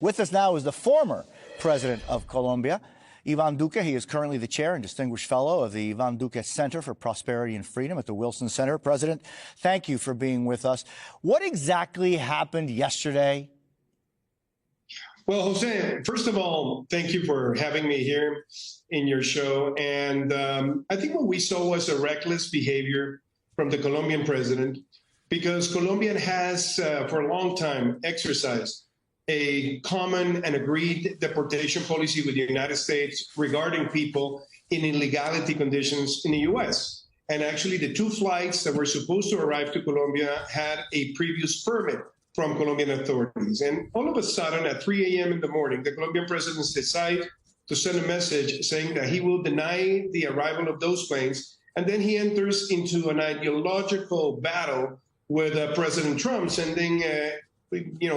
With us now is the former president of Colombia, Iván Duque. He is currently the chair and distinguished fellow of the Iván Duque Center for Prosperity and Freedom at the Wilson Center. President, thank you for being with us. What exactly happened yesterday? Well, Jose, first of all, thank you for having me here in your show. And I think what we saw was a reckless behavior from the Colombian president, because Colombia has for a long time exercised a common and agreed deportation policy with the United States regarding people in illegality conditions in the U.S. And actually, the two flights that were supposed to arrive to Colombia had a previous permit from Colombian authorities. And all of a sudden, at 3 a.m. in the morning, the Colombian president decided to send a message saying that he will deny the arrival of those planes. And then he enters into an ideological battle with President Trump, sending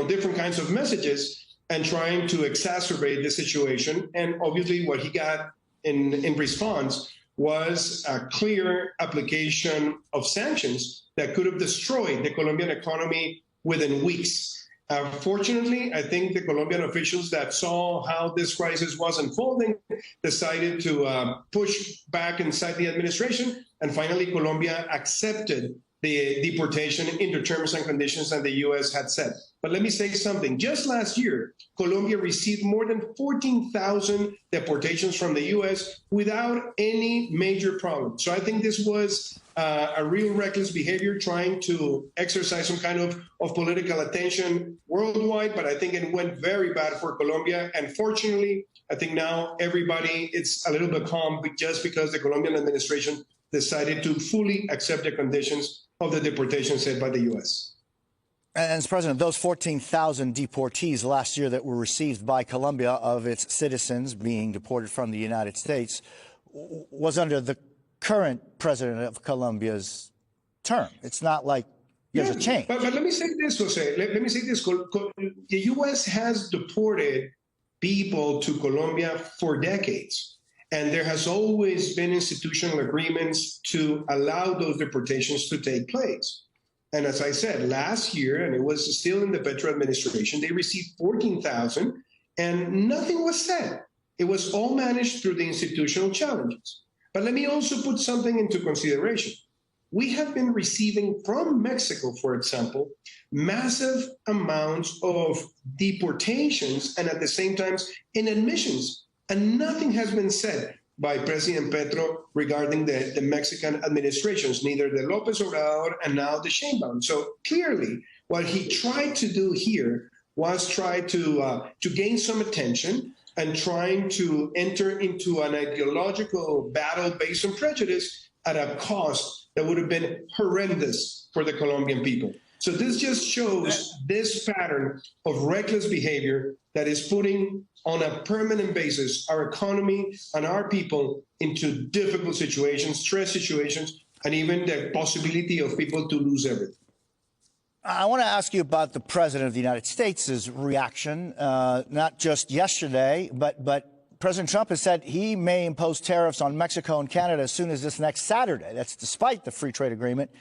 different kinds of messages and trying to exacerbate the situation. And obviously what he got in response was a clear application of sanctions that could have destroyed the Colombian economy within weeks. Fortunately, I think the Colombian officials that saw how this crisis was unfolding decided to push back inside the administration, and finally Colombia accepted the deportation into terms and conditions that the U.S. had set. But let me say something. Just last year, Colombia received more than 14,000 deportations from the U.S. without any major problem. So I think this was a real reckless behavior, trying to exercise some kind of political attention worldwide. But I think it went very bad for Colombia. And fortunately, I think now everybody is a little bit calm just because the Colombian administration decided to fully accept the conditions of the deportation set by the U.S. And as President, those 14,000 deportees last year that were received by Colombia of its citizens being deported from the United States was under the current president of Colombia's term. It's not like there's a change. But let me say this, Jose. Let me say this. The U.S. has deported people to Colombia for decades. And there has always been institutional agreements to allow those deportations to take place. And as I said, last year, and it was still in the Petro administration, they received 14,000 and nothing was said. It was all managed through the institutional challenges. But let me also put something into consideration. We have been receiving from Mexico, for example, massive amounts of deportations and at the same time inadmissions. And nothing has been said by President Petro regarding the Mexican administrations, neither the López Obrador and now the Sheinbaum. So clearly, what he tried to do here was try to gain some attention and trying to enter into an ideological battle based on prejudice at a cost that would have been horrendous for the Colombian people. So this just shows this pattern of reckless behavior that is putting on a permanent basis our economy and our people into difficult situations, stress situations, and even the possibility of people to lose everything. I want to ask you about the President of the United States' reaction, not just yesterday, but President Trump has said he may impose tariffs on Mexico and Canada as soon as this next Saturday. That's despite the free trade agreement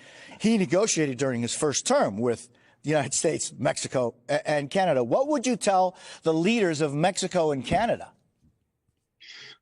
he negotiated during his first term with the United States, Mexico, and Canada. What would you tell the leaders of Mexico and Canada?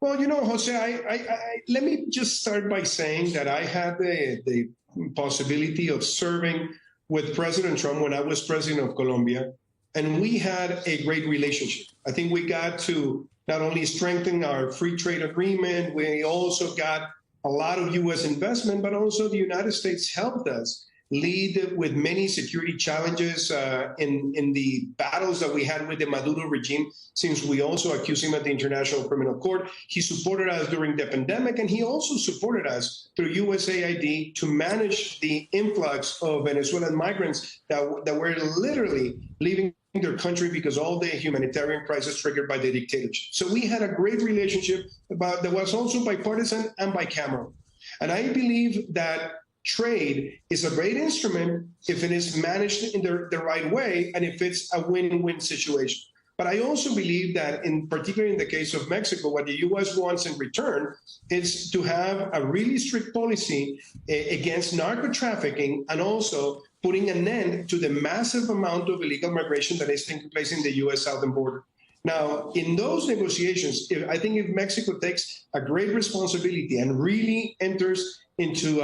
Well, Jose, let me just start by saying that I had the possibility of serving with President Trump when I was president of Colombia, and we had a great relationship. I think we got to not only strengthen our free trade agreement, we also got a lot of U.S. investment, but also the United States helped us lead with many security challenges in the battles that we had with the Maduro regime, since we also accused him at the International Criminal Court. He supported us during the pandemic, and he also supported us through USAID to manage the influx of Venezuelan migrants that were literally leaving their country because all the humanitarian crisis triggered by the dictatorship. So we had a great relationship that was also bipartisan and bicameral. And I believe that trade is a great instrument if it is managed in the right way and if it's a win-win situation. But I also believe that, in particular in the case of Mexico, what the U.S. wants in return is to have a really strict policy against narco trafficking and also putting an end to the massive amount of illegal migration that is taking place in the U.S. southern border. Now, in those negotiations, I think if Mexico takes a great responsibility and really enters into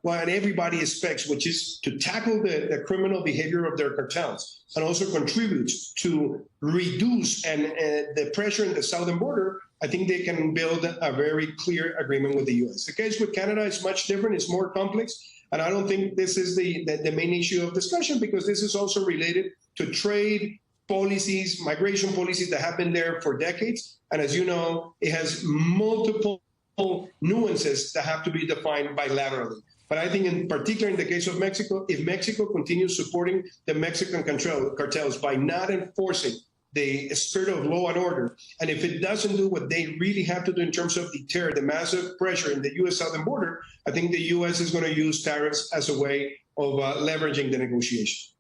what everybody expects, which is to tackle the criminal behavior of their cartels, and also contributes to reduce the pressure in the southern border, I think they can build a very clear agreement with the U.S. The case with Canada is much different. It's more complex. And I don't think this is the main issue of discussion, because this is also related to trade policies, migration policies that have been there for decades. And as you know, it has multiple nuances that have to be defined bilaterally. But I think in particular in the case of Mexico, if Mexico continues supporting the Mexican cartels by not enforcing the spirit of law and order, and if it doesn't do what they really have to do in terms of deter the massive pressure in the U.S. southern border, I think the U.S. is going to use tariffs as a way of leveraging the negotiation.